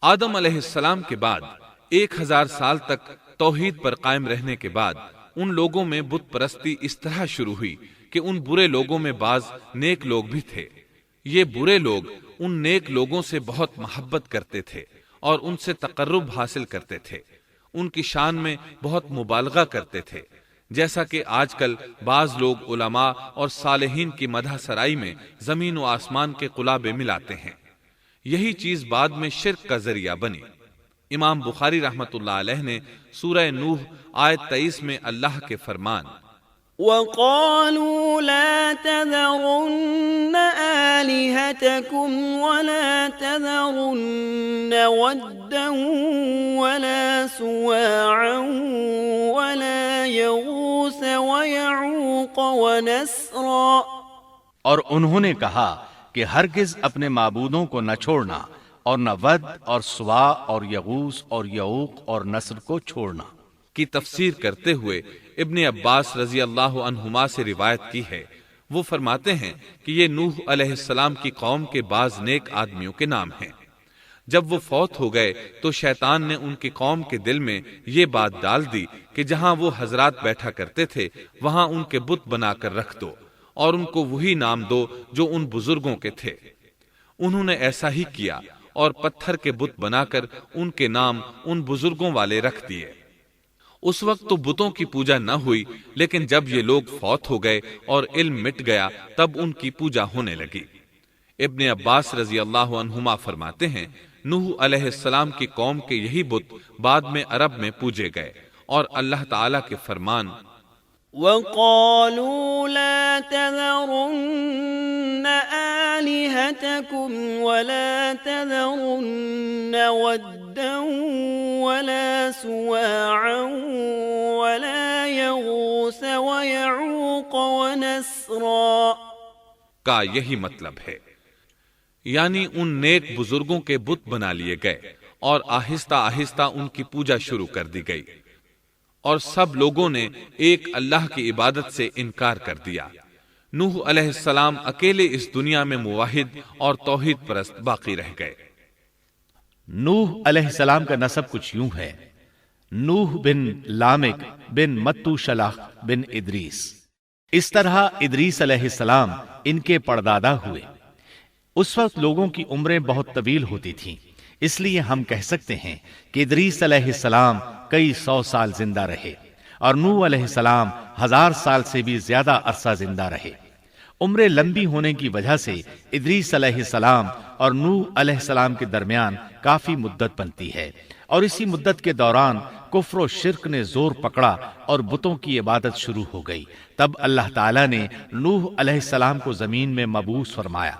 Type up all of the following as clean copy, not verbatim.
آدم علیہ السلام کے بعد 1000 سال تک توحید پر قائم رہنے کے بعد ان لوگوں میں بت پرستی اس طرح شروع ہوئی کہ ان برے لوگوں میں بعض نیک لوگ بھی تھے۔ یہ برے لوگ ان نیک لوگوں سے بہت محبت کرتے تھے اور ان سے تقرب حاصل کرتے تھے، ان کی شان میں بہت مبالغہ کرتے تھے، جیسا کہ آج کل بعض لوگ علماء اور صالحین کی مدح سرائی میں زمین و آسمان کے قلابے ملاتے ہیں۔ یہی چیز بعد میں شرک کا ذریعہ بنی۔ امام بخاری رحمۃ اللہ علیہ نے سورہ نوح آیت 23 میں اللہ کے فرمان وَقَالُوا لَا تَذَرُنَّ آلِهَتَكُمْ وَلَا تَذَرُنَّ وَدًّا وَلَا سُوَاعًا وَلَا يَغُوثَ وَيَعُوقَ وَنَسْرًا، اور انہوں نے کہا کہ ہرگز اپنے معبودوں کو نہ چھوڑنا اور نہ ود اور سوا اور یغوث اور یعوق اور نصر کو چھوڑنا کی تفسیر کرتے ہوئے ابن عباس رضی اللہ عنہما سے روایت کی ہے۔ وہ فرماتے ہیں کہ یہ نوح علیہ السلام کی قوم کے بعض نیک آدمیوں کے نام ہیں۔ جب وہ فوت ہو گئے تو شیطان نے ان کی قوم کے دل میں یہ بات ڈال دی کہ جہاں وہ حضرات بیٹھا کرتے تھے وہاں ان کے بت بنا کر رکھ دو اور ان کو وہی نام دو جو ان بزرگوں کے تھے۔ انہوں نے ایسا ہی کیا اور پتھر کے بت بنا کر ان کے نام ان بزرگوں والے رکھ دیے۔ اس وقت تو بتوں کی پوجا نہ ہوئی، لیکن جب یہ لوگ فوت ہو گئے اور علم مٹ گیا تب ان کی پوجا ہونے لگی۔ ابن عباس رضی اللہ عنہما فرماتے ہیں نوح علیہ السلام کی قوم کے یہی بت بعد میں عرب میں پوجے گئے، اور اللہ تعالی کے فرمان وَقَالُوا لَا تَذَرُنَّ آلِهَتَكُمْ وَلَا تَذَرُنَّ وَدًّا وَلَا سُوَاعًا وَلَا يَغُوثَ وَيَعُوقَ وَنَسْرًا کا یہی مطلب ہے، یعنی ان نیک بزرگوں کے بت بنا لیے گئے اور آہستہ آہستہ ان کی پوجا شروع کر دی گئی، اور سب لوگوں نے ایک اللہ کی عبادت سے انکار کر دیا۔ نوح علیہ السلام اکیلے اس دنیا میں موحد اور توحید پرست باقی رہ گئے۔ نوح علیہ السلام کا نسب کچھ یوں ہے: نوح بن لامک بن متو شلح بن ادریس۔ اس طرح ادریس علیہ السلام ان کے پردادا ہوئے۔ اس وقت لوگوں کی عمریں بہت طویل ہوتی تھیں، اس لیے ہم کہہ سکتے ہیں کہ ادریس علیہ السلام کئی 100 سال زندہ رہے اور نوح علیہ السلام 1000 سال سے بھی زیادہ عرصہ زندہ رہے۔ عمریں لمبی ہونے کی وجہ سے ادریس علیہ السلام اور نوح علیہ السلام کے درمیان کافی مدت بنتی ہے، اور اسی مدت کے دوران کفر و شرک نے زور پکڑا اور بتوں کی عبادت شروع ہو گئی۔ تب اللہ تعالیٰ نے نوح علیہ السلام کو زمین میں مبعوث فرمایا۔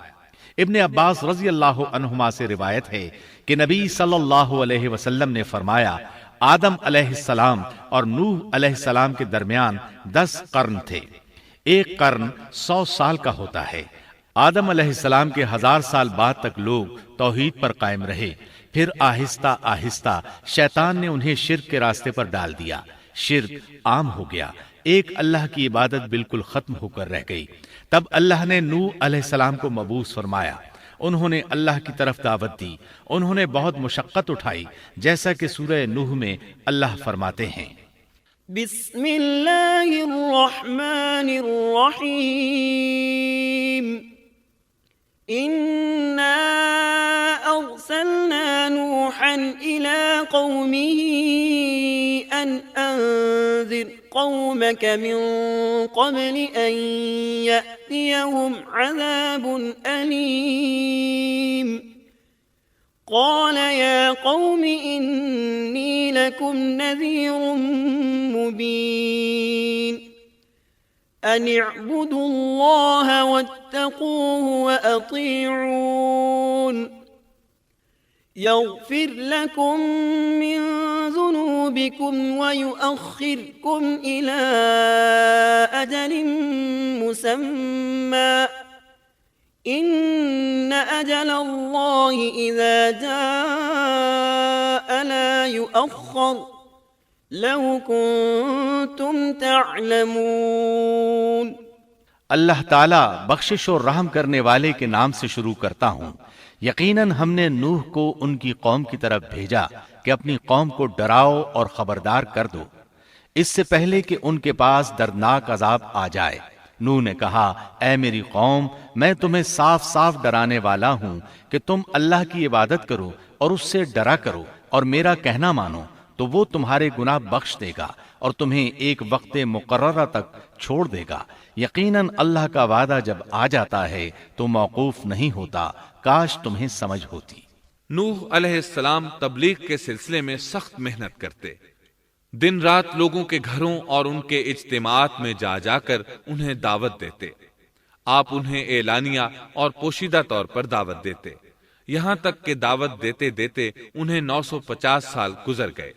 ابن عباس رضی اللہ عنہما سے روایت ہے کہ نبی صلی اللہ علیہ وسلم نے فرمایا آدم علیہ السلام اور نوح علیہ السلام کے درمیان 10 قرن تھے۔ ایک قرن 100 سال کا ہوتا ہے۔ آدم علیہ السلام کے 1000 سال بعد تک لوگ توحید پر قائم رہے، پھر آہستہ آہستہ شیطان نے انہیں شرک کے راستے پر ڈال دیا، شرک عام ہو گیا، ایک اللہ کی عبادت بالکل ختم ہو کر رہ گئی۔ تب اللہ نے نوح علیہ السلام کو مبعوث فرمایا، انہوں نے اللہ کی طرف دعوت دی، انہوں نے بہت مشقت اٹھائی، جیسا کہ سورہ نوح میں اللہ فرماتے ہیں بسم اللہ الرحمن الرحیم انا ارسلنا نوحا الى قومه ان انذر قومك من قبل ان يأتيهم عذاب أليم قال يا قوم إني لكم نذير مبين أن اعبدوا الله واتقوه وأطيعون يغفر لكم من ذنوبكم ويؤخركم إلى أجل مسمى إن أجل الله إذا جاء لا يؤخر لو كنتم تعلمون۔ اللہ تعالیٰ بخشش اور رحم کرنے والے کے نام سے شروع کرتا ہوں، یقیناً ہم نے نوح کو ان کی قوم کی طرف بھیجا کہ اپنی قوم کو ڈراؤ اور خبردار کر دو اس سے پہلے کہ ان کے پاس دردناک عذاب آ جائے۔ نوح نے کہا، اے میری قوم، میں تمہیں صاف صاف ڈرانے والا ہوں کہ تم اللہ کی عبادت کرو اور اس سے ڈرا کرو اور میرا کہنا مانو، تو وہ تمہارے گناہ بخش دے گا اور تمہیں ایک وقت مقررہ تک چھوڑ دے گا۔ یقیناً اللہ کا وعدہ جب آ جاتا ہے تو موقوف نہیں ہوتا، کاش تمہیں سمجھ ہوتی۔ نوح علیہ السلام تبلیغ کے سلسلے میں سخت محنت کرتے، دن رات لوگوں کے گھروں اور ان کے اجتماعات میں جا جا کر انہیں دعوت دیتے۔ آپ انہیں اعلانیہ اور پوشیدہ طور پر دعوت دیتے، یہاں تک کہ دعوت دیتے دیتے انہیں 950 سال گزر گئے،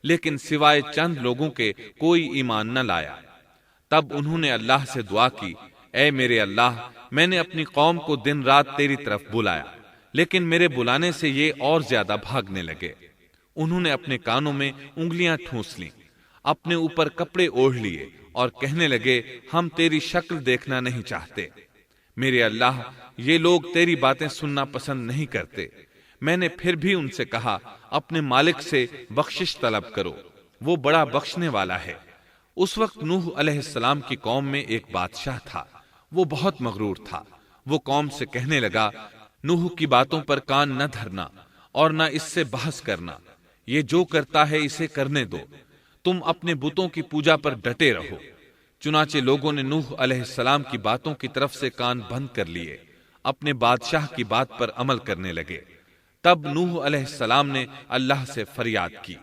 لیکن سوائے چند لوگوں کے کوئی ایمان نہ لایا۔ تب انہوں نے اللہ سے دعا کی، اے میرے اللہ، میں نے اپنی قوم کو دن رات تیری طرف بلایا، لیکن میرے بلانے سے یہ اور زیادہ بھاگنے لگے۔ انہوں نے اپنے کانوں میں انگلیاں ٹھونس لیں، اپنے اوپر کپڑے اوڑھ لیے اور کہنے لگے، ہم تیری شکل دیکھنا نہیں چاہتے۔ میرے اللہ، یہ لوگ تیری باتیں سننا پسند نہیں کرتے۔ میں نے پھر بھی ان سے کہا، اپنے مالک سے بخشش طلب کرو، وہ بڑا بخشنے والا ہے۔ اس وقت نوح علیہ السلام کی قوم میں ایک بادشاہ تھا، وہ بہت مغرور تھا۔ وہ قوم سے کہنے لگا، نوح کی باتوں پر کان نہ دھرنا اور نہ اس سے بحث کرنا، یہ جو کرتا ہے اسے کرنے دو، تم اپنے بتوں کی پوجا پر ڈٹے رہو۔ چنانچہ لوگوں نے نوح علیہ السلام کی باتوں کی طرف سے کان بند کر لیے، اپنے بادشاہ کی بات پر عمل کرنے لگے۔ تب نوح علیہ السلام نے اللہ سے فریاد کی،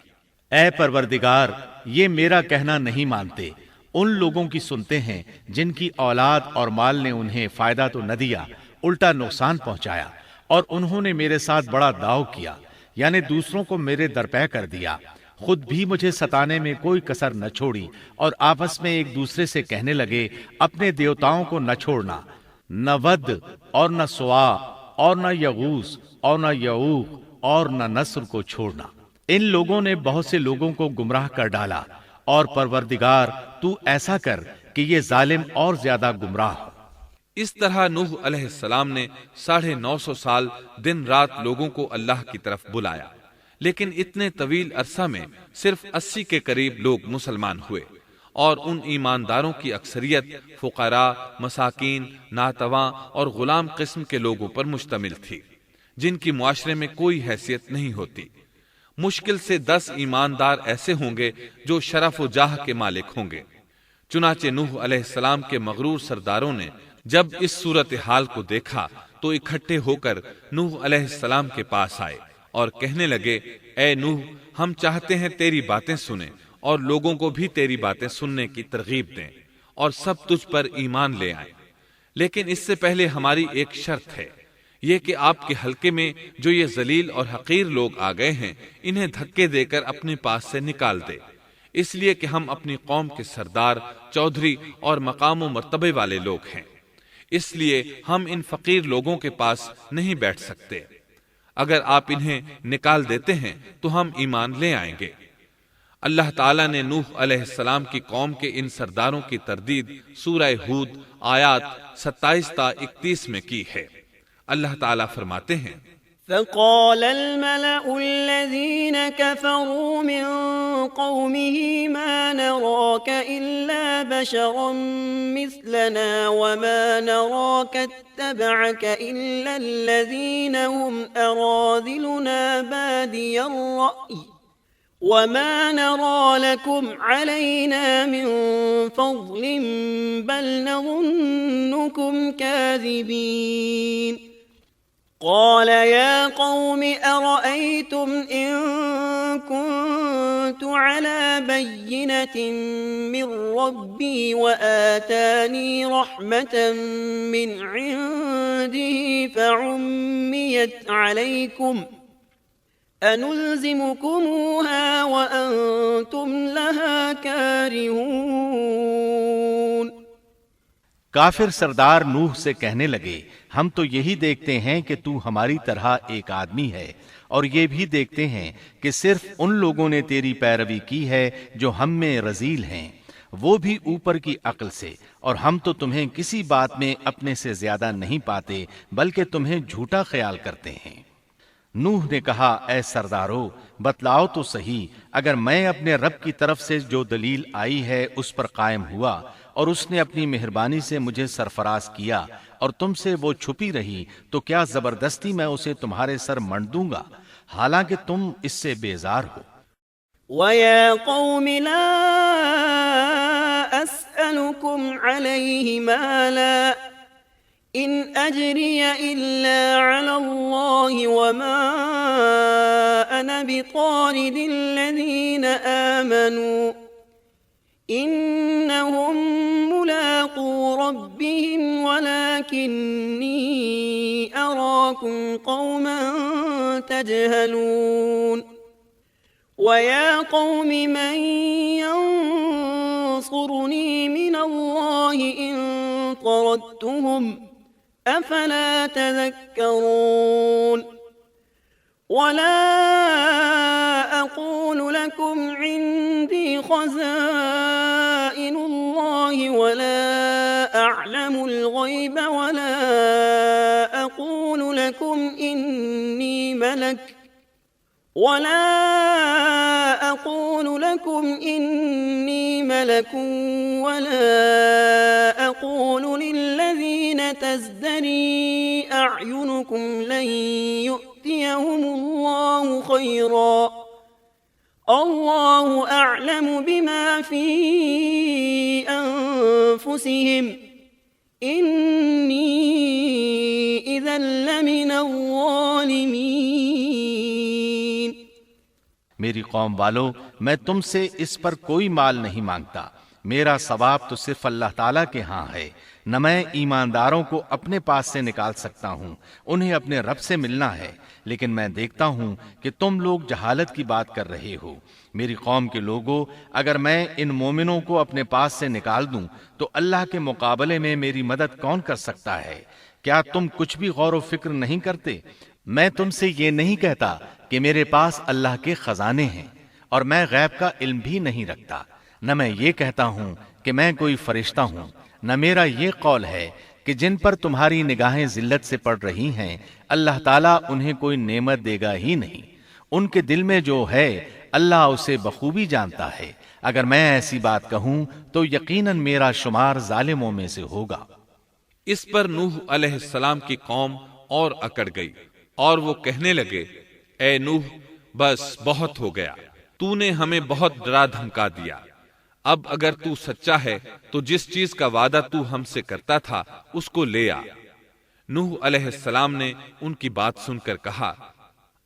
اے پروردگار، یہ میرا کہنا نہیں مانتے، ان لوگوں کی سنتے ہیں جن کی اولاد اور مال نے انہیں فائدہ تو نہ دیا، الٹا نقصان پہنچایا، اور انہوں نے میرے ساتھ بڑا داؤ کیا، یعنی دوسروں کو میرے درپے کر دیا، خود بھی مجھے ستانے میں کوئی کسر نہ چھوڑی، اور آپس میں ایک دوسرے سے کہنے لگے، اپنے دیوتاؤں کو نہ چھوڑنا، نہ ود اور نہ سوا اور نہ یغوث اور نہ یعوق اور نہ نصر کو چھوڑنا۔ ان لوگوں نے بہت سے لوگوں کو گمراہ کر ڈالا، اور پروردگار تو ایسا کر کہ یہ ظالم اور زیادہ گمراہ ہو۔ اس طرح نوح علیہ السلام نے 950 سال دن رات لوگوں کو اللہ کی طرف بلایا، لیکن اتنے طویل عرصہ میں صرف 80 کے قریب لوگ مسلمان ہوئے، اور ان ایمانداروں کی اکثریت فقراء، مساکین، ناتواں اور غلام قسم کے لوگوں پر مشتمل تھی، جن کی معاشرے میں کوئی حیثیت نہیں ہوتی۔ مشکل سے 10 ایماندار ایسے ہوں گے جو شرف و جاہ کے مالک ہوں گے۔ چنانچہ نوح علیہ السلام کے مغرور سرداروں نے جب اس صورتحال کو دیکھا تو اکٹھے ہو کر نوح علیہ السلام کے پاس آئے اور کہنے لگے، اے نوح، ہم چاہتے ہیں تیری باتیں سنیں اور لوگوں کو بھی تیری باتیں سننے کی ترغیب دیں اور سب تجھ پر ایمان لے آئیں، لیکن اس سے پہلے ہماری ایک شرط ہے، یہ کہ آپ کے حلقے میں جو یہ ذلیل اور حقیر لوگ آ گئے ہیں انہیں دھکے دے کر اپنے پاس سے نکال دے، اس لیے کہ ہم اپنی قوم کے سردار، چودھری اور مقام و مرتبے والے لوگ ہیں، اس لیے ہم ان فقیر لوگوں کے پاس نہیں بیٹھ سکتے۔ اگر آپ انہیں نکال دیتے ہیں تو ہم ایمان لے آئیں گے۔ اللہ تعالیٰ نے نوح علیہ السلام کی قوم کے ان سرداروں کی تردید سورہ ہود آیات 27 تا 31 میں کی ہے۔ اللہ تعالیٰ فرماتے ہیں، فقال الملأ الذين كفروا من قومه ما نراك إلا بشرا مثلنا وما نراك اتبعك إلا الذين هم أراذلنا بادي الرأي وما نرى لكم علينا من فضل بل نظنكم كاذبين قال يا قوم أرأيتم إن كنت على بينة من ربي وآتاني رحمة من عنده فعميت عليكم أنلزمكموها وأنتم لها كارهون۔ کافر سردار نوح سے کہنے لگے، ہم تو یہی دیکھتے ہیں کہ تو ہماری طرح ایک آدمی ہے، اور یہ بھی دیکھتے ہیں کہ صرف ان لوگوں نے تیری پیروی کی ہے جو ہم میں رذیل ہیں، وہ بھی اوپر کی عقل سے، اور ہم تو تمہیں کسی بات میں اپنے سے زیادہ نہیں پاتے بلکہ تمہیں جھوٹا خیال کرتے ہیں۔ نوح نے کہا، اے سردارو بتلاؤ تو صحیح، اگر میں اپنے رب کی طرف سے جو دلیل آئی ہے اس پر قائم ہوا اور اس نے اپنی مہربانی سے مجھے سرفراز کیا اور تم سے وہ چھپی رہی، تو کیا زبردستی میں اسے تمہارے سر منڈ دوں گا حالانکہ تم اس سے بیزار ہو؟ وَيَا قَوْمِ لَا أَسْأَلُكُمْ عَلَيْهِ مَالًا إِنْ أَجْرِيَ إِلَّا عَلَى اللَّهِ وَمَا أَنَا بِطَارِدِ الَّذِينَ آمَنُوا إِنَّهُمْ مُلَاقُو رَبِّهِمْ وَلَكِنِّي أَرَاكُمْ قَوْمًا تَجْهَلُونَ وَيَا قَوْمِ مَنْ يَنصُرُنِي مِنَ اللَّهِ إِن طَرَدتُّهُمْ أَفَلَا تَذَكَّرُونَ وَلَا أَقُولُ لَكُمْ عِندِي خَزَائِنُ اللَّهِ وَلَا أَعْلَمُ الْغَيْبَ وَلَا أَقُولُ لَكُمْ إِنِّي مَلَكٌ ولا أقول للذين تزدري أعينكم لن يؤتيهم الله خيرا الله أعلم بما في أنفسهم إني إذا لمن الظالمين۔ میری قوم والو، میں تم سے اس پر کوئی مال نہیں مانگتا، میرا ثواب تو صرف اللہ تعالیٰ کے ہاں ہے، نہ میں ایمانداروں کو اپنے پاس سے نکال سکتا ہوں، انہیں اپنے رب سے ملنا ہے، لیکن میں دیکھتا ہوں کہ تم لوگ جہالت کی بات کر رہے ہو۔ میری قوم کے لوگوں، اگر میں ان مومنوں کو اپنے پاس سے نکال دوں تو اللہ کے مقابلے میں میری مدد کون کر سکتا ہے؟ کیا تم کچھ بھی غور و فکر نہیں کرتے؟ میں تم سے یہ نہیں کہتا کہ میرے پاس اللہ کے خزانے ہیں اور میں غیب کا علم بھی نہیں رکھتا، نہ میں یہ کہتا ہوں کہ میں کوئی فرشتہ ہوں، نہ میرا یہ قول ہے کہ جن پر تمہاری نگاہیں ذلت سے پڑ رہی ہیں اللہ تعالیٰ انہیں کوئی نعمت دے گا ہی نہیں، ان کے دل میں جو ہے اللہ اسے بخوبی جانتا ہے۔ اگر میں ایسی بات کہوں تو یقیناً میرا شمار ظالموں میں سے ہوگا۔ اس پر نوح علیہ السلام کی قوم اور اکڑ گئی اور وہ کہنے لگے، اے نوح بس بہت ہو گیا، تو نے ہمیں بہت ڈرا دھمکا دیا، اب اگر تو سچا ہے تو جس چیز کا وعدہ تو ہم سے کرتا تھا اس کو لے آ۔ نوح علیہ السلام نے ان کی بات سن کر کہا،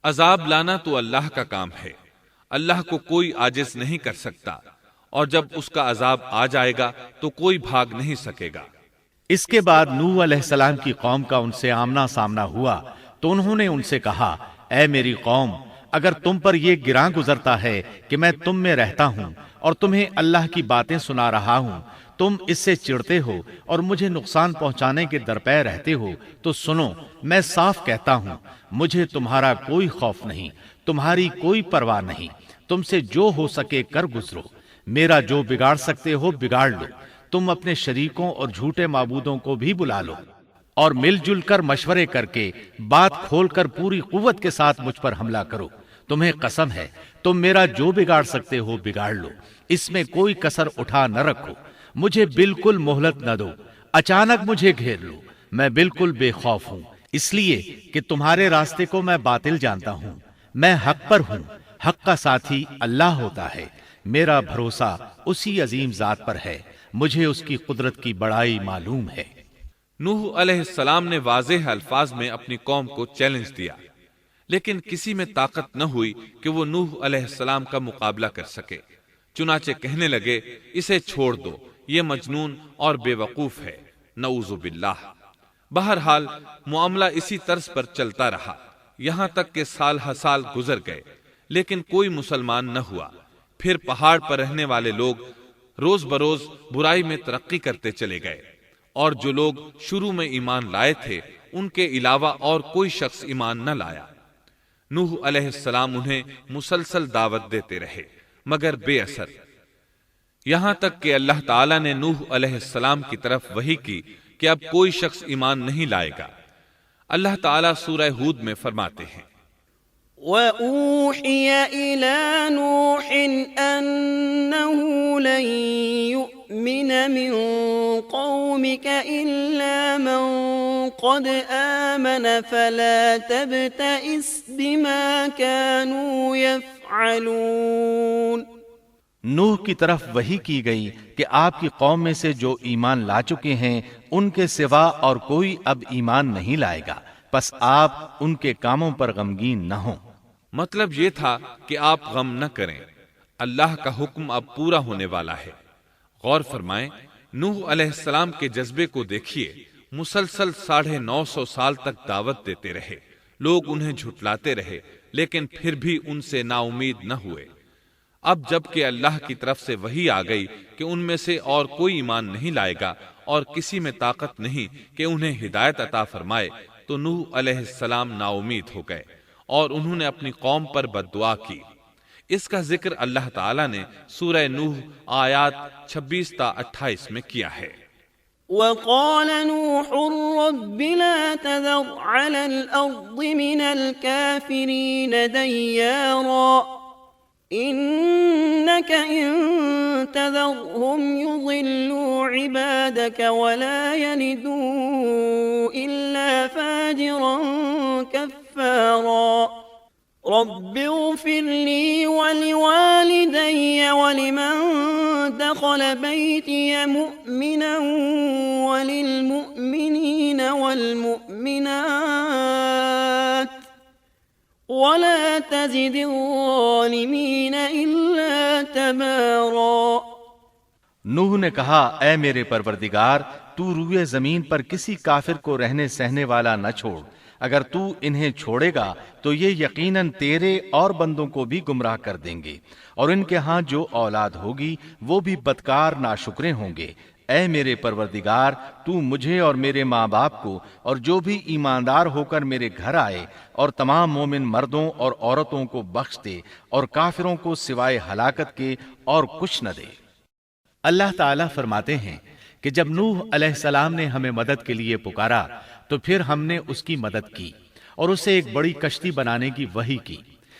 عذاب لانا تو اللہ کا کام ہے، اللہ کو کوئی عاجز نہیں کر سکتا، اور جب اس کا عذاب آ جائے گا تو کوئی بھاگ نہیں سکے گا۔ اس کے بعد نوح علیہ السلام کی قوم کا ان سے آمنا سامنا ہوا تو انہوں نے ان سے کہا، اے میری قوم، اگر تم پر یہ گراں گزرتا ہے کہ میں تم میں رہتا ہوں اور تمہیں اللہ کی باتیں سنا رہا ہوں، تم اس سے چڑھتے ہو اور مجھے نقصان پہنچانے کے درپے رہتے ہو، تو سنو، میں صاف کہتا ہوں، مجھے تمہارا کوئی خوف نہیں، تمہاری کوئی پرواہ نہیں، تم سے جو ہو سکے کر گزرو، میرا جو بگاڑ سکتے ہو بگاڑ لو، تم اپنے شریکوں اور جھوٹے معبودوں کو بھی بلا لو اور مل جل کر مشورے کر کے بات کھول کر پوری قوت کے ساتھ مجھ پر حملہ کرو، تمہیں قسم ہے تم میرا جو بگاڑ سکتے ہو بگاڑ لو، اس میں کوئی کسر اٹھا نہ رکھو، مجھے بالکل مہلت نہ دو، اچانک مجھے گھیر لو، میں بالکل بے خوف ہوں، اس لیے کہ تمہارے راستے کو میں باطل جانتا ہوں، میں حق پر ہوں، حق کا ساتھی اللہ ہوتا ہے، میرا بھروسہ اسی عظیم ذات پر ہے، مجھے اس کی قدرت کی بڑائی معلوم ہے۔ نوح علیہ السلام نے واضح الفاظ میں اپنی قوم کو چیلنج دیا، لیکن کسی میں طاقت نہ ہوئی کہ وہ نوح علیہ السلام کا مقابلہ کر سکے، چنانچہ کہنے لگے، اسے چھوڑ دو، یہ مجنون اور بے وقوف ہے، نعوذ باللہ۔ بہرحال معاملہ اسی طرز پر چلتا رہا، یہاں تک کہ سال ہر سال گزر گئے، لیکن کوئی مسلمان نہ ہوا۔ پھر پہاڑ پر رہنے والے لوگ روز بروز برائی میں ترقی کرتے چلے گئے، اور جو لوگ شروع میں ایمان لائے تھے ان کے علاوہ اور کوئی شخص ایمان نہ لایا۔ نوح علیہ السلام انہیں مسلسل دعوت دیتے رہے مگر بے اثر۔ یہاں تک کہ اللہ تعالیٰ نے نوح علیہ السلام کی طرف وحی کی کہ اب کوئی شخص ایمان نہیں لائے گا۔ اللہ تعالیٰ سورہ ہود میں فرماتے ہیں، وَأُوحِيَ إِلَى نُوحٍ أَنَّهُ لَن يُؤْمِنَ مِن قَوْمِكَ إِلَّا مَن قَدْ آمَنَ فَلَا تَبْتَئِسْ بِمَا كَانُوا يَفْعَلُونَ۔ نوح کی طرف وحی کی گئی کہ آپ کی قوم میں سے جو ایمان لا چکے ہیں ان کے سوا اور کوئی اب ایمان نہیں لائے گا، پس آپ ان کے کاموں پر غمگین نہ ہوں۔ مطلب یہ تھا کہ آپ غم نہ کریں، اللہ کا حکم اب پورا ہونے والا ہے۔ غور فرمائیں، نوح علیہ السلام کے جذبے کو دیکھیے، مسلسل 950 سال تک دعوت دیتے رہے، لوگ انہیں جھٹلاتے رہے، لیکن پھر بھی ان سے نا امید نہ ہوئے۔ اب جب کہ اللہ کی طرف سے وحی آ گئی کہ ان میں سے اور کوئی ایمان نہیں لائے گا اور کسی میں طاقت نہیں کہ انہیں ہدایت عطا فرمائے، تو نوح علیہ السلام نا امید ہو گئے اور انہوں نے اپنی قوم پر بد دعا کی۔ اس کا ذکر اللہ تعالیٰ نے سورہ نوح آیات 26 تا 28 میں کیا ہے۔ وَقَالَ نُوحٌ رَبِّ لَا تَذَرْ عَلَى الْأَرْضِ مِنَ الْكَافِرِينَ دَيَّارًا إِنَّكَ إِن تَذَرْهُمْ يُضِلُّوا عِبَادَكَ وَلَا يَلِدُوا إِلَّا فَاجِرًا كَفَّارًا رب اغفر لي ولوالدي ولمن دخل بيتي مؤمنا وللمؤمنين والمؤمنات ولا تزد الظالمين إلا تبارا۔ نوح نے کہا، اے میرے پروردگار، تو روئے زمین پر کسی کافر کو رہنے سہنے والا نہ چھوڑ، اگر تو انہیں چھوڑے گا تو یہ یقیناً تیرے اور بندوں کو بھی گمراہ کر دیں گے، اور ان کے ہاں جو اولاد ہوگی وہ بھی بدکار ناشکرے ہوں گے۔ اے میرے پروردگار، تو مجھے اور میرے ماں باپ کو اور جو بھی ایماندار ہو کر میرے گھر آئے اور تمام مومن مردوں اور عورتوں کو بخش دے، اور کافروں کو سوائے ہلاکت کے اور کچھ نہ دے۔ اللہ تعالیٰ فرماتے ہیں کہ جب نوح علیہ السلام نے ہمیں مدد کے لیے پکارا تو پھر ہم نے اس کی مدد کی اور اسے ایک بڑی کشتی بنانے کی وحی کی،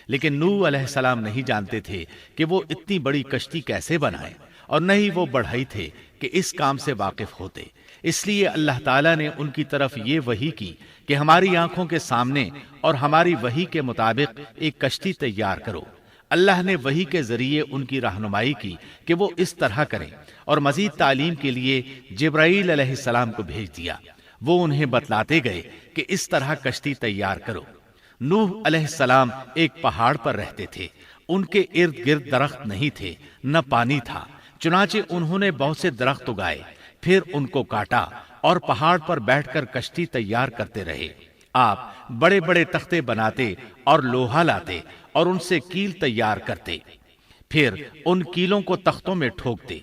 لیکن نوح علیہ السلام نہیں جانتے تھے کہ وہ اتنی بڑی کشتی کیسے بنائے، اور نہ ہی وہ بڑھئی تھے کہ اس کام سے واقف ہوتے۔ اس لیے اللہ تعالیٰ نے ان کی طرف یہ وحی کی کہ ہماری آنکھوں کے سامنے اور ہماری وحی کے مطابق ایک کشتی تیار کرو۔ اللہ نے وحی کے ذریعے ان کی رہنمائی کی کہ وہ اس طرح کریں، اور مزید تعلیم کے لیے جبرائیل علیہ السلام کو بھیج دیا۔ وہ انہیں بتلاتے گئے کہ اس طرح کشتی تیار کرو۔ نوح علیہ السلام ایک پہاڑ پر رہتے تھے، ان کے ارد گرد درخت نہیں تھے، نہ پانی تھا، چنانچہ انہوں نے بہت سے درخت اگائے، پھر ان کو کاٹا اور پہاڑ پر بیٹھ کر کشتی تیار کرتے رہے۔ آپ بڑے بڑے تختے بناتے اور لوہا لاتے اور ان سے کیل تیار کرتے، پھر ان کیلوں کو تختوں میں ٹھوکتے،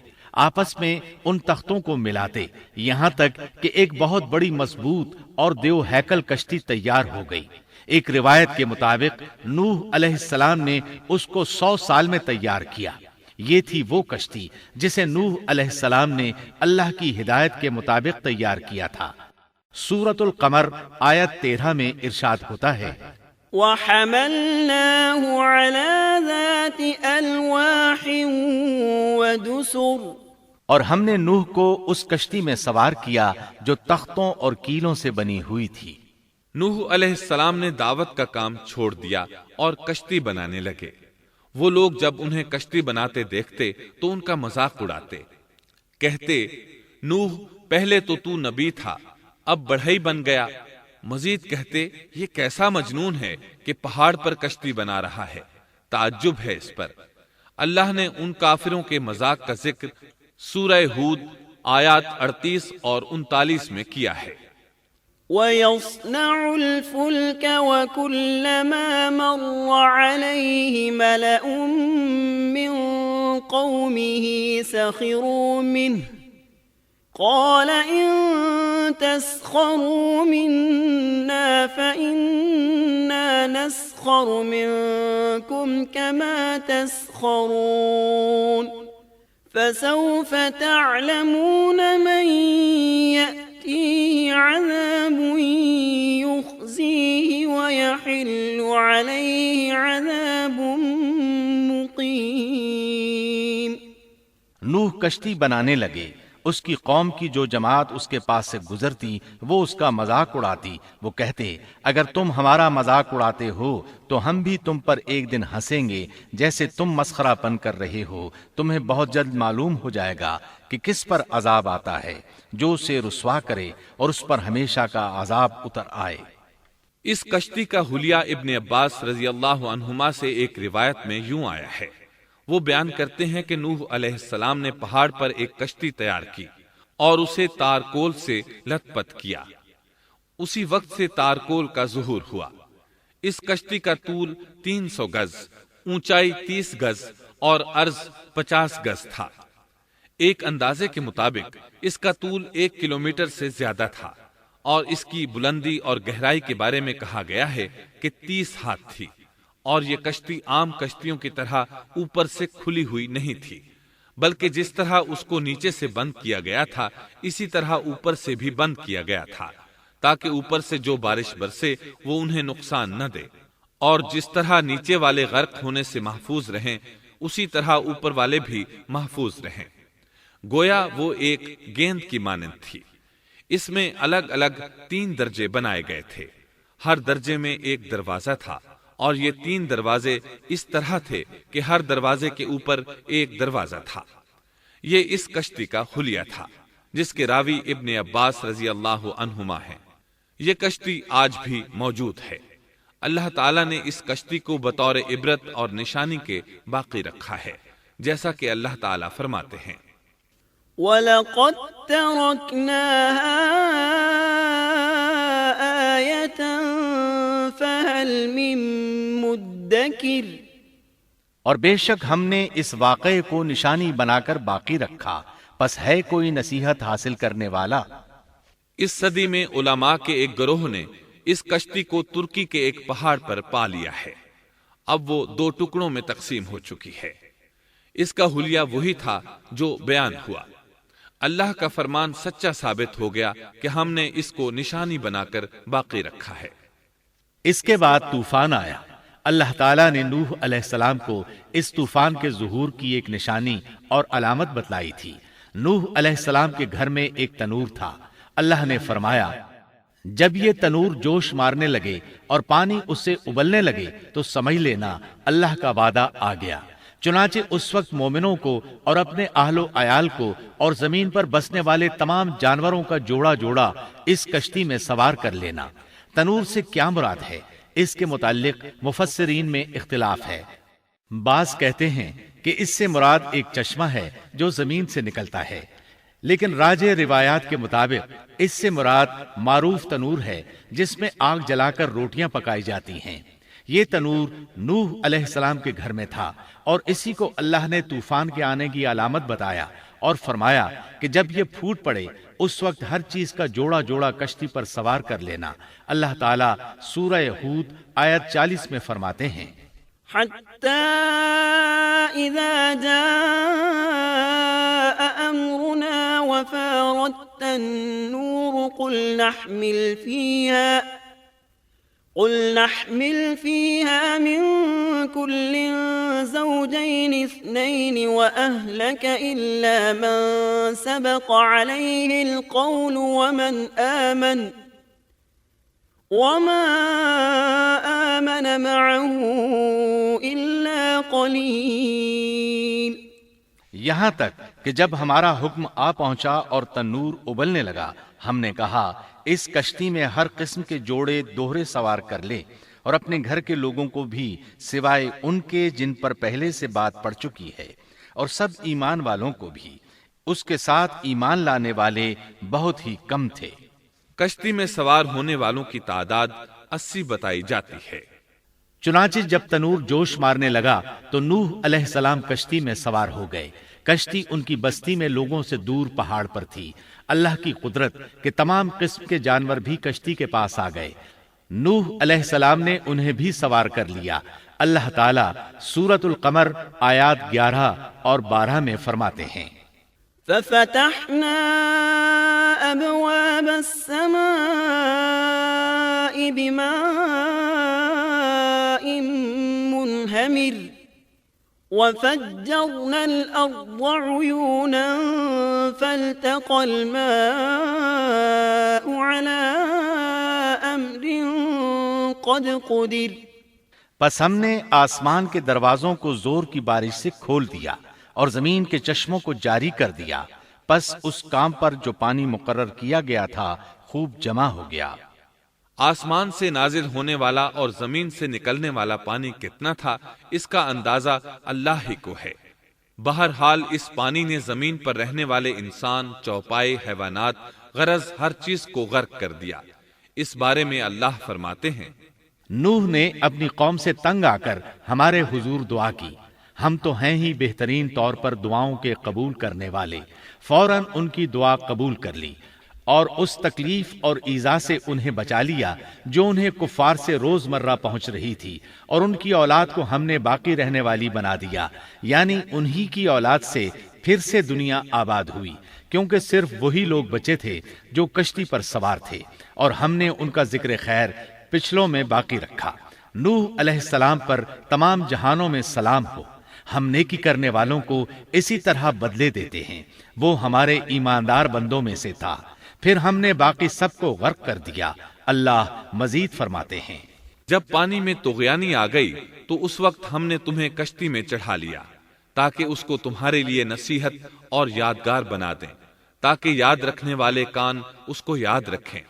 آپس میں ان تختوں کو ملاتے، یہاں تک کہ ایک بہت بڑی مضبوط اور دیو ہیکل کشتی تیار ہو گئی۔ ایک روایت کے مطابق نوح علیہ السلام نے اس کو 100 سال میں تیار کیا۔ یہ تھی وہ کشتی جسے نوح علیہ السلام نے اللہ کی ہدایت کے مطابق تیار کیا تھا۔ سورۃ القمر آیت 13 میں ارشاد ہوتا ہے، وَحَمَلْنَاهُ عَلَى ذَاتِ أَلْوَاحٍ وَدُسُرٍ، اور ہم نے نوح کو اس کشتی میں سوار کیا جو تختوں اور کیلوں سے بنی ہوئی تھی۔ نوح علیہ السلام نے دعوت کا کام چھوڑ دیا اور کشتی بنانے لگے۔ وہ لوگ جب انہیں کشتی بناتے دیکھتے تو ان کا مذاق اڑاتے، کہتے، نوح پہلے تو نبی تھا، اب بڑھئی بن گیا۔ مزید کہتے، یہ کیسا مجنون ہے کہ پہاڑ پر کشتی بنا رہا ہے، تعجب ہے اس پر۔ اللہ نے ان کافروں کے مذاق کا ذکر سورہ ہود آیات 38 اور 39 میں کیا ہے۔ وَيَصْنَعُ الْفُلْكَ وَكُلَّمَا مَرَّ عَلَيْهِ مَلَأٌ مِّن قَوْمِهِ سَخِرُوا مِنْهُ قَالَ إِن تَسْخَرُوا مِنَّا فَإِنَّا نَسْخَرُ مِنكُمْ كَمَا تَسْخَرُونَ فسوف تعلمون من يأتيه عذاب يخزيه ويحل عليه عذاب مقيم۔ نوح کشتی بنانے لگے، اس کی قوم کی جو جماعت اس کے پاس سے گزرتی وہ اس کا مذاق اڑاتی۔ وہ کہتے اگر تم ہمارا مذاق اڑاتے ہو تو ہم بھی تم پر ایک دن ہنسیں گے جیسے تم مسخرہ پن کر رہے ہو۔ تمہیں بہت جلد معلوم ہو جائے گا کہ کس پر عذاب آتا ہے جو اسے رسوا کرے اور اس پر ہمیشہ کا عذاب اتر آئے۔ اس کشتی کا حلیہ ابن عباس رضی اللہ عنہما سے ایک روایت میں یوں آیا ہے۔ وہ بیان کرتے ہیں کہ نوح علیہ السلام نے پہاڑ پر ایک کشتی تیار کی اور اسے تارکول سے لت پت کیا۔ اسی وقت سے تارکول کا ظہور ہوا۔ اس کشتی کا طول 300 گز، اونچائی 30 گز اور عرض 50 گز تھا۔ ایک اندازے کے مطابق اس کا طول 1 کلومیٹر سے زیادہ تھا اور اس کی بلندی اور گہرائی کے بارے میں کہا گیا ہے کہ 30 ہاتھ تھی، اور یہ کشتی عام کشتیوں کی طرح اوپر سے کھلی ہوئی نہیں تھی، بلکہ جس طرح اس کو نیچے سے بند کیا گیا تھا اسی طرح اوپر سے بھی بند کیا گیا تھا، تاکہ اوپر سے جو بارش برسے وہ انہیں نقصان نہ دے، اور جس طرح نیچے والے غرق ہونے سے محفوظ رہیں اسی طرح اوپر والے بھی محفوظ رہیں۔ گویا وہ ایک گیند کی مانند تھی۔ اس میں الگ الگ 3 درجے بنائے گئے تھے، ہر درجے میں ایک دروازہ تھا، اور یہ 3 دروازے اس طرح تھے کہ ہر دروازے کے اوپر ایک دروازہ تھا۔ یہ اس کشتی کا حلیہ تھا جس کے راوی ابن عباس رضی اللہ عنہما ہیں۔ یہ کشتی آج بھی موجود ہے۔ اللہ تعالیٰ نے اس کشتی کو بطور عبرت اور نشانی کے باقی رکھا ہے، جیسا کہ اللہ تعالیٰ فرماتے ہیں وَلَقَدْ تَرَكْنَاهَا آيَةً فَهَلْ مِن مُدَّكِرٍ، اور بے شک ہم نے اس واقعے کو نشانی بنا کر باقی رکھا، پس ہے کوئی نصیحت حاصل کرنے والا۔ اس صدی میں علماء کے ایک گروہ نے اس کشتی کو ترکی کے ایک پہاڑ پر پا لیا ہے۔ اب وہ 2 ٹکڑوں میں تقسیم ہو چکی ہے۔ اس کا حلیہ وہی تھا جو بیان ہوا۔ اللہ کا فرمان سچا ثابت ہو گیا کہ ہم نے اس کو نشانی بنا کر باقی رکھا ہے۔ اس کے بعد طوفان آیا۔ اللہ تعالیٰ نے نوح علیہ السلام کو اس طوفان کے ظہور کی ایک نشانی اور علامت بتلائی تھی۔ نوح علیہ السلام کے گھر میں ایک تنور تھا۔ اللہ نے فرمایا جب یہ تنور جوش مارنے لگے اور پانی اس سے ابلنے لگے تو سمجھ لینا اللہ کا وعدہ آ گیا۔ چنانچہ اس وقت مومنوں کو اور اپنے اہل و عیال کو اور زمین پر بسنے والے تمام جانوروں کا جوڑا جوڑا اس کشتی میں سوار کر لینا۔ تنور سے کیا مراد ہے، اس کے متعلق مفسرین میں اختلاف ہے۔ بعض کہتے ہیں کہ اس سے مراد ایک چشمہ ہے جو زمین سے نکلتا ہے، لیکن راجح روایات کے مطابق اس سے مراد معروف تنور ہے جس میں آگ جلا کر روٹیاں پکائی جاتی ہیں۔ یہ تنور نوح علیہ السلام کے گھر میں تھا، اور اسی کو اللہ نے طوفان کے آنے کی علامت بتایا اور فرمایا کہ جب یہ پھوٹ پڑے اس وقت ہر چیز کا جوڑا جوڑا کشتی پر سوار کر لینا۔ اللہ تعالیٰ سورہ ہود آیت 40 میں فرماتے ہیں حتى إذا جاء أمرنا وفارت النور قل نحمل فيها من كل زوجين 2 وأهلك إلا من سبق عليه القول وما آمن معه إلا قليل۔ یہاں تک کہ جب ہمارا حکم آ پہنچا اور تنور ابلنے لگا، ہم نے کہا اس کشتی میں ہر قسم کے جوڑے دوہرے سوار کر لے، اور اپنے گھر کے لوگوں کو بھی سوائے ان کے جن پر پہلے سے بات پڑ چکی ہے، اور سب ایمان والوں کو بھی۔ اس کے ساتھ ایمان لانے والے بہت ہی کم تھے۔ کشتی میں سوار ہونے والوں کی تعداد 80 بتائی جاتی ہے۔ چنانچہ جب تنور جوش مارنے لگا تو نوح علیہ السلام کشتی میں سوار ہو گئے۔ کشتی ان کی بستی میں لوگوں سے دور پہاڑ پر تھی۔ اللہ کی قدرت کہ تمام قسم کے جانور بھی کشتی کے پاس آ گئے۔ نوح علیہ السلام نے انہیں بھی سوار کر لیا۔ اللہ تعالیٰ سورۃ القمر آیات 11 اور 12 میں فرماتے ہیں ففتحنا أبواب السماء بماء منهمر وفجرنا الأرض عيونا فالتقى الماء على أمر قد قدر پس ہم نے آسمان کے دروازوں کو زور کی بارش سے کھول دیا اور زمین کے چشموں کو جاری کر دیا، پس اس کام پر جو پانی مقرر کیا گیا تھا خوب جمع ہو گیا۔ آسمان سے نازل ہونے والا اور زمین سے نکلنے والا پانی کتنا تھا، اس کا اندازہ اللہ ہی کو ہے۔ بہرحال اس پانی نے زمین پر رہنے والے انسان، چوپائے، حیوانات، غرض ہر چیز کو غرق کر دیا۔ اس بارے میں اللہ فرماتے ہیں، نوح نے اپنی قوم سے تنگ آ کر ہمارے حضور دعا کی، ہم تو ہیں ہی بہترین طور پر دعاؤں کے قبول کرنے والے۔ فوراً ان کی دعا قبول کر لی اور اس تکلیف اور ایذا سے انہیں بچا لیا جو انہیں کفار سے روزمرہ پہنچ رہی تھی، اور ان کی اولاد کو ہم نے باقی رہنے والی بنا دیا، یعنی انہی کی اولاد سے پھر سے دنیا آباد ہوئی، کیونکہ صرف وہی لوگ بچے تھے جو کشتی پر سوار تھے، اور ہم نے ان کا ذکر خیر پچھلوں میں باقی رکھا۔ نوح علیہ السلام پر تمام جہانوں میں سلام ہو۔ ہم نیکی کرنے والوں کو اسی طرح بدلے دیتے ہیں، وہ ہمارے ایماندار بندوں میں سے تھا، پھر ہم نے باقی سب کو غرق کر دیا۔ اللہ مزید فرماتے ہیں، جب پانی میں طغیانی آ گئی تو اس وقت ہم نے تمہیں کشتی میں چڑھا لیا تاکہ اس کو تمہارے لیے نصیحت اور یادگار بنا دیں، تاکہ یاد رکھنے والے کان اس کو یاد رکھیں۔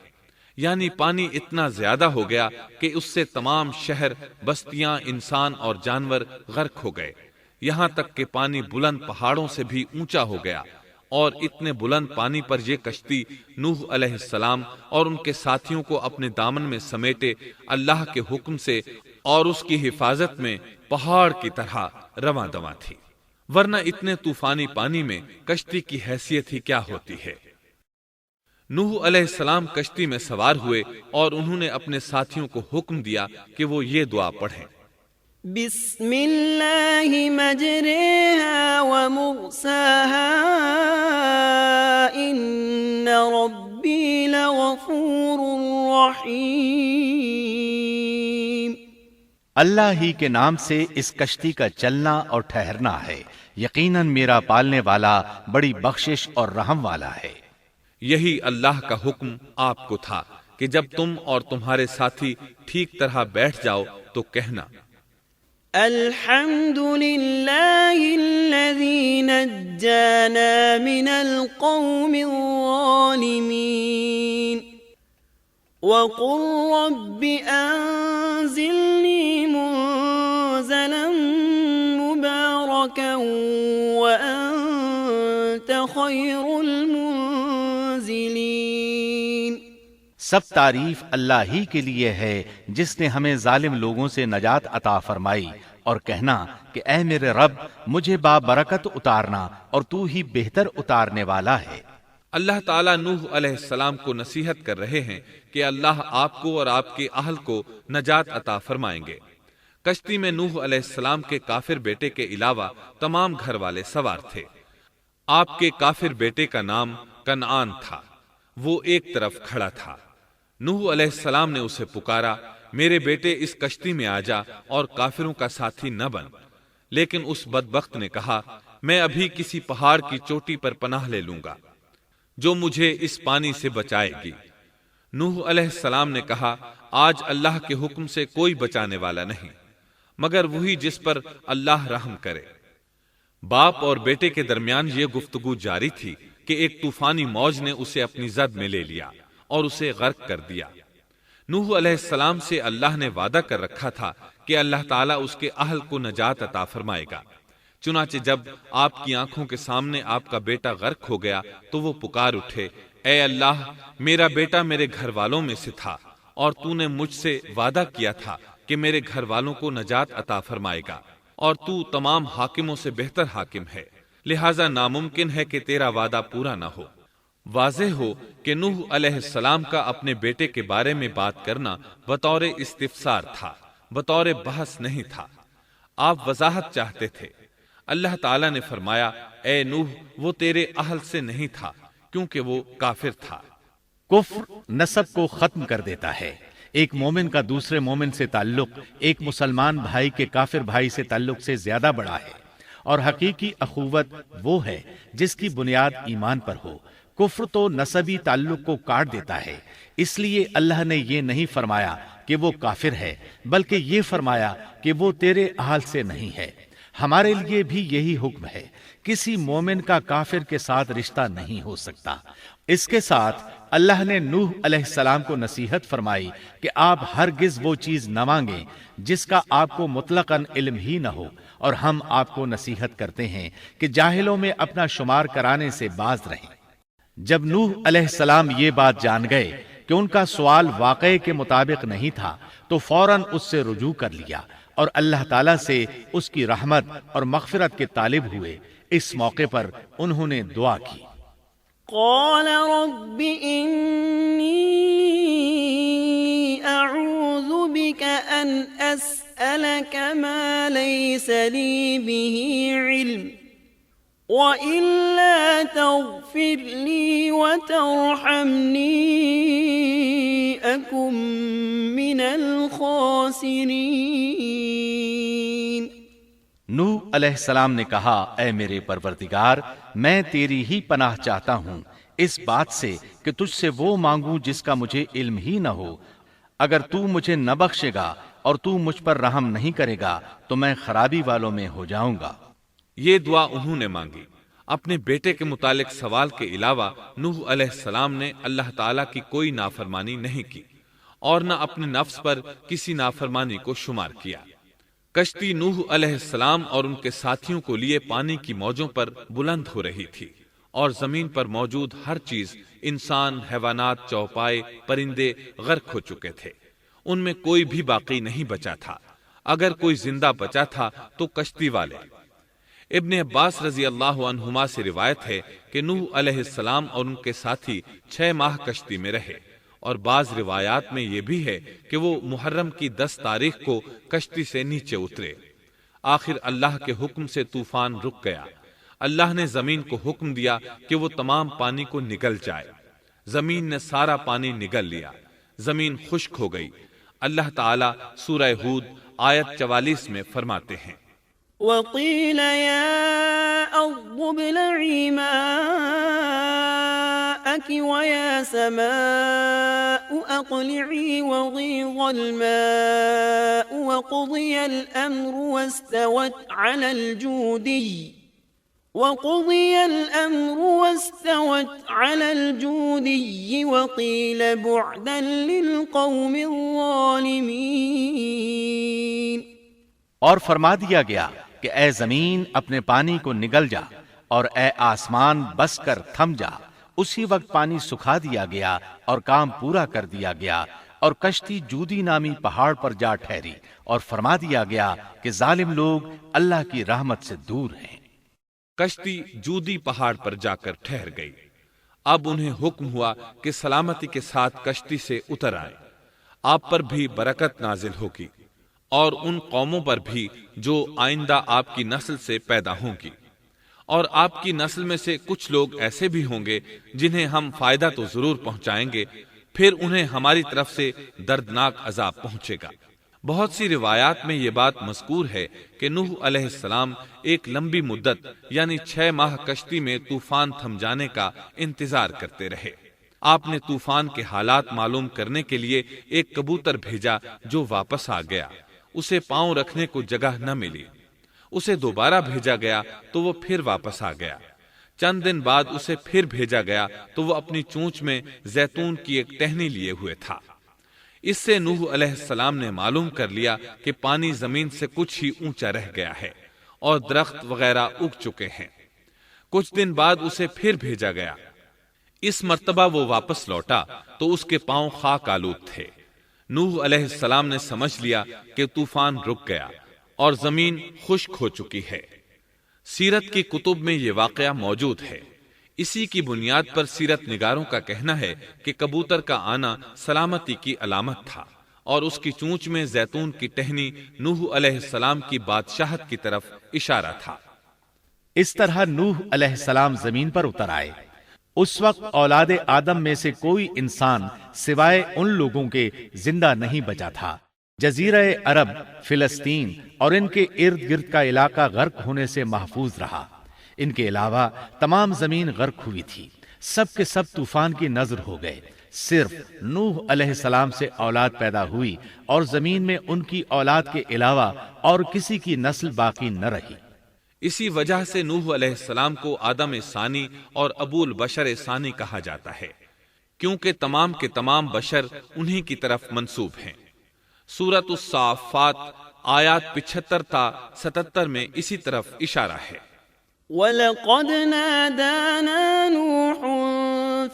یعنی پانی اتنا زیادہ ہو گیا کہ اس سے تمام شہر، بستیاں، انسان اور جانور غرق ہو گئے، یہاں تک کہ پانی بلند پہاڑوں سے بھی اونچا ہو گیا، اور اتنے بلند پانی پر یہ کشتی نوح علیہ السلام اور ان کے ساتھیوں کو اپنے دامن میں سمیٹے اللہ کے حکم سے اور اس کی حفاظت میں پہاڑ کی طرح رواں دواں تھی، ورنہ اتنے طوفانی پانی میں کشتی کی حیثیت ہی کیا ہوتی ہے۔ نوح علیہ السلام کشتی میں سوار ہوئے اور انہوں نے اپنے ساتھیوں کو حکم دیا کہ وہ یہ دعا پڑھیں، بسم اللہ مجریہا ومرساہا ان ربی لغفور رحیم۔ اللہ ہی کے نام سے اس کشتی کا چلنا اور ٹھہرنا ہے، یقیناً میرا پالنے والا بڑی بخشش اور رحم والا ہے۔ یہی اللہ کا حکم آپ کو تھا کہ جب تم اور تمہارے ساتھی ٹھیک طرح بیٹھ جاؤ تو کہنا، الحمد للہ الذی نجانا من القوم الظالمین وقل رب انزلنی منزلا مبارکا وانت خیر المنزلین۔ سب تعریف اللہ ہی کے لیے ہے جس نے ہمیں ظالم لوگوں سے نجات عطا فرمائی، اور کہنا کہ اے میرے رب مجھے بابرکت اتارنا اور تو ہی بہتر اتارنے والا ہے۔ اللہ تعالیٰ نوح علیہ السلام کو نصیحت کر رہے ہیں کہ اللہ آپ کو اور آپ کے اہل کو نجات عطا فرمائیں گے۔ کشتی میں نوح علیہ السلام کے کافر بیٹے کے علاوہ تمام گھر والے سوار تھے۔ آپ کے کافر بیٹے کا نام کنعان تھا، وہ ایک طرف کھڑا تھا۔ نوح علیہ السلام نے اسے پکارا، میرے بیٹے اس کشتی میں آ جا اور کافروں کا ساتھی نہ بن، لیکن اس بدبخت نے کہا، میں ابھی کسی پہاڑ کی چوٹی پر پناہ لے لوں گا جو مجھے اس پانی سے بچائے گی۔ نوح علیہ السلام نے کہا، آج اللہ کے حکم سے کوئی بچانے والا نہیں مگر وہی جس پر اللہ رحم کرے۔ باپ اور بیٹے کے درمیان یہ گفتگو جاری تھی کہ ایک طوفانی موج نے اسے اپنی زد میں لے لیا اور اسے غرق کر دیا۔ نوح علیہ السلام سے اللہ نے وعدہ کر رکھا تھا کہ اللہ تعالیٰ اس کے اہل کو نجات عطا فرمائے گا۔ چنانچہ جب آپ کی آنکھوں کے سامنے آپ کا بیٹا غرق ہو گیا تو وہ پکار اٹھے، اے اللہ، میرا بیٹا میرے گھر والوں میں سے تھا اور تو نے مجھ سے وعدہ کیا تھا کہ میرے گھر والوں کو نجات عطا فرمائے گا، اور تو تمام حاکموں سے بہتر حاکم ہے، لہذا ناممکن ہے کہ تیرا وعدہ پورا نہ ہو۔ واضح ہو کہ نوح علیہ السلام کا اپنے بیٹے کے بارے میں بات کرنا بطور استفسار تھا، بطور بحث نہیں تھا، آپ وضاحت چاہتے تھے۔ اللہ تعالیٰ نے فرمایا، اے نوح، وہ تیرے اہل سے نہیں تھا کیونکہ وہ کافر تھا۔ کفر نسب کو ختم کر دیتا ہے۔ ایک مومن کا دوسرے مومن سے تعلق ایک مسلمان بھائی کے کافر بھائی سے تعلق سے زیادہ بڑا ہے، اور حقیقی اخوت وہ ہے جس کی بنیاد ایمان پر ہو۔ کفر تو نسبی تعلق کو کاٹ دیتا ہے، اس لیے اللہ نے یہ نہیں فرمایا کہ وہ کافر ہے، بلکہ یہ فرمایا کہ وہ تیرے اہل سے نہیں ہے۔ ہمارے لیے بھی یہی حکم ہے، کسی مومن کا کافر کے ساتھ رشتہ نہیں ہو سکتا۔ اس کے ساتھ اللہ نے نوح علیہ السلام کو نصیحت فرمائی کہ آپ ہرگز وہ چیز نہ مانگیں جس کا آپ کو مطلقاً علم ہی نہ ہو، اور ہم آپ کو نصیحت کرتے ہیں کہ جاہلوں میں اپنا شمار کرانے سے باز رہیں۔ جب نوح علیہ السلام یہ بات جان گئے کہ ان کا سوال واقعے کے مطابق نہیں تھا تو فوراً اس سے رجوع کر لیا اور اللہ تعالیٰ سے اس کی رحمت اور مغفرت کے طالب ہوئے۔ اس موقع پر انہوں نے دعا کی، قال رب إني أعوذ بك أن أسألك ما ليس لي به علم وإلا تغفر لي وترحمني أكن من الخاسرين۔ نوح علیہ السلام نے کہا، اے میرے پروردگار، میں تیری ہی پناہ چاہتا ہوں اس بات سے کہ تجھ سے وہ مانگوں جس کا مجھے علم ہی نہ ہو۔ اگر تو مجھے نہ بخشے گا اور تو مجھ پر رحم نہیں کرے گا تو میں خرابی والوں میں ہو جاؤں گا۔ یہ دعا انہوں نے مانگی۔ اپنے بیٹے کے متعلق سوال کے علاوہ نوح علیہ السلام نے اللہ تعالیٰ کی کوئی نافرمانی نہیں کی اور نہ اپنے نفس پر کسی نافرمانی کو شمار کیا۔ کشتی نوح علیہ السلام اور ان کے ساتھیوں کو لیے پانی کی موجوں پر بلند ہو رہی تھی، اور زمین پر موجود ہر چیز، انسان، حیوانات، چوپائے، پرندے غرق ہو چکے تھے۔ ان میں کوئی بھی باقی نہیں بچا تھا۔ اگر کوئی زندہ بچا تھا تو کشتی والے۔ ابن عباس رضی اللہ عنہما سے روایت ہے کہ نوح علیہ السلام اور ان کے ساتھی 6 ماہ کشتی میں رہے، اور بعض روایات میں یہ بھی ہے کہ وہ محرم کی 10 تاریخ کو کشتی سے نیچے اترے۔ آخر اللہ کے حکم سے طوفان رک گیا۔ اللہ نے زمین کو حکم دیا کہ وہ تمام پانی کو نگل جائے۔ زمین نے سارا پانی نگل لیا، زمین خشک ہو گئی۔ اللہ تعالیٰ سورہ ہود آیت 44 میں فرماتے ہیں، وقيل يا أرض ابلعي ماءك ويا سماء أقلعي وغيض الماء وقضي الأمر واستوت على الجودي وقيل بعدا للقوم الظالمين۔ اور فرما دیا گیا کہ اے زمین اپنے پانی کو نگل جا، اور اے آسمان بس کر تھم جا۔ اسی وقت پانی سکھا دیا گیا اور کام پورا کر دیا گیا، اور کشتی جودی نامی پہاڑ پر جا ٹھہری، اور فرما دیا گیا کہ ظالم لوگ اللہ کی رحمت سے دور ہیں۔ کشتی جودی پہاڑ پر جا کر ٹھہر گئی۔ اب انہیں حکم ہوا کہ سلامتی کے ساتھ کشتی سے اتر آئے۔ آپ پر بھی برکت نازل ہوگی، اور ان قوموں پر بھی جو آئندہ آپ کی نسل سے پیدا ہوں گی، اور آپ کی نسل میں سے کچھ لوگ ایسے بھی ہوں گے جنہیں ہم فائدہ تو ضرور پہنچائیں گے، پھر انہیں ہماری طرف سے دردناک عذاب پہنچے گا۔ بہت سی روایات میں یہ بات مذکور ہے کہ نوح علیہ السلام ایک لمبی مدت یعنی 6 ماہ کشتی میں طوفان تھم جانے کا انتظار کرتے رہے۔ آپ نے طوفان کے حالات معلوم کرنے کے لیے ایک کبوتر بھیجا جو واپس آ گیا۔ اسے پاؤں رکھنے کو جگہ نہ ملی۔ اسے دوبارہ بھیجا گیا تو وہ پھر واپس آ گیا۔ چند دن بعد اسے پھر بھیجا گیا تو وہ اپنی چونچ میں زیتون کی ایک ٹہنی لیے ہوئے تھا۔ اس سے نوح علیہ السلام نے معلوم کر لیا کہ پانی زمین سے کچھ ہی اونچا رہ گیا ہے اور درخت وغیرہ اگ چکے ہیں۔ کچھ دن بعد اسے پھر بھیجا گیا۔ اس مرتبہ وہ واپس لوٹا تو اس کے پاؤں خاک آلود تھے۔ نوح علیہ السلام نے سمجھ لیا کہ طوفان رک گیا اور زمین خشک ہو چکی ہے۔ سیرت کی کتب میں یہ واقعہ موجود ہے۔ اسی کی بنیاد پر سیرت نگاروں کا کہنا ہے کہ کبوتر کا آنا سلامتی کی علامت تھا، اور اس کی چونچ میں زیتون کی ٹہنی نوح علیہ السلام کی بادشاہت کی طرف اشارہ تھا۔ اس طرح نوح علیہ السلام زمین پر اتر آئے۔ اس وقت اولاد آدم میں سے کوئی انسان سوائے ان لوگوں کے زندہ نہیں بچا تھا۔ جزیرہ عرب، فلسطین اور ان کے ارد گرد کا علاقہ غرق ہونے سے محفوظ رہا۔ ان کے علاوہ تمام زمین غرق ہوئی تھی۔ سب کے سب طوفان کی نظر ہو گئے۔ صرف نوح علیہ السلام سے اولاد پیدا ہوئی اور زمین میں ان کی اولاد کے علاوہ اور کسی کی نسل باقی نہ رہی۔ اسی وجہ سے نوح علیہ السلام کو آدم ثانی اور ابو البشر ثانی کہا جاتا ہے، کیونکہ تمام کے تمام بشر انہی کی طرف منسوب ہیں۔ سورۃ الصافات آیات 75 تا 77 میں اسی طرف اشارہ ہے۔ وَلَقَدْ نَادَانَا نُوحٌ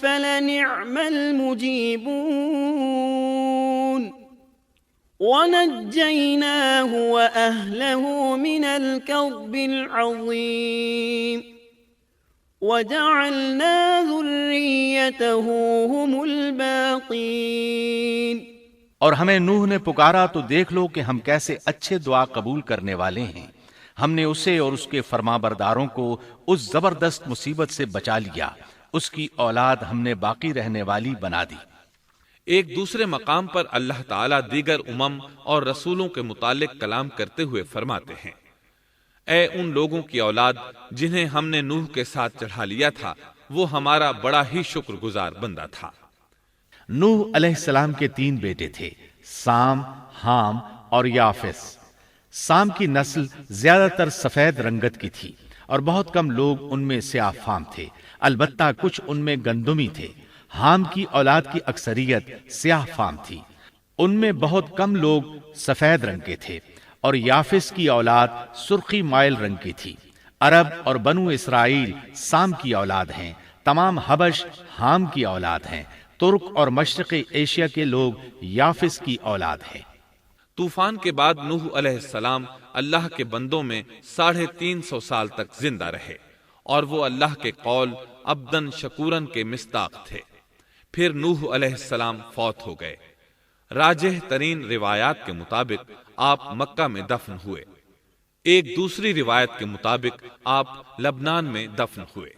فَلَنِعْمَ الْمُجِيبُونَ وَنَجَّيْنَاهُ وَأَهْلَهُ مِنَ الْكَرْبِ الْعَظِيمِ وَجَعَلْنَا ذُرِّيَّتَهُ هُمُ الْبَاقِينَ۔ اور ہمیں نوح نے پکارا تو دیکھ لو کہ ہم کیسے اچھے دعا قبول کرنے والے ہیں۔ ہم نے اسے اور اس کے فرمانبرداروں کو اس زبردست مصیبت سے بچا لیا۔ اس کی اولاد ہم نے باقی رہنے والی بنا دی۔ ایک دوسرے مقام پر اللہ تعالیٰ دیگر امم اور رسولوں کے متعلق کلام کرتے ہوئے فرماتے ہیں، اے ان لوگوں کی اولاد جنہیں ہم نے نوح کے ساتھ چڑھا لیا تھا، وہ ہمارا بڑا ہی شکر گزار بندہ تھا۔ نوح علیہ السلام کے 3 بیٹے تھے، سام، حام اور یافس۔ سام کی نسل زیادہ تر سفید رنگت کی تھی اور بہت کم لوگ ان میں سیاہ فام تھے، البتہ کچھ ان میں گندمی تھے۔ حام کی اولاد کی اکثریت سیاہ فام تھی، ان میں بہت کم لوگ سفید رنگ کے تھے، اور یافس کی اولاد سرخی مائل رنگ کی تھی۔ عرب اور بنو اسرائیل سام کی اولاد ہیں، تمام حبش حام کی اولاد ہیں، ترک اور مشرقی ایشیا کے لوگ یافس کی اولاد ہیں۔ طوفان کے بعد نوح علیہ السلام اللہ کے بندوں میں 350 سال تک زندہ رہے، اور وہ اللہ کے قول عبدن شکورن کے مصداق تھے۔ پھر نوح علیہ السلام فوت ہو گئے۔ راجح ترین روایات کے مطابق آپ مکہ میں دفن ہوئے، ایک دوسری روایت کے مطابق آپ لبنان میں دفن ہوئے۔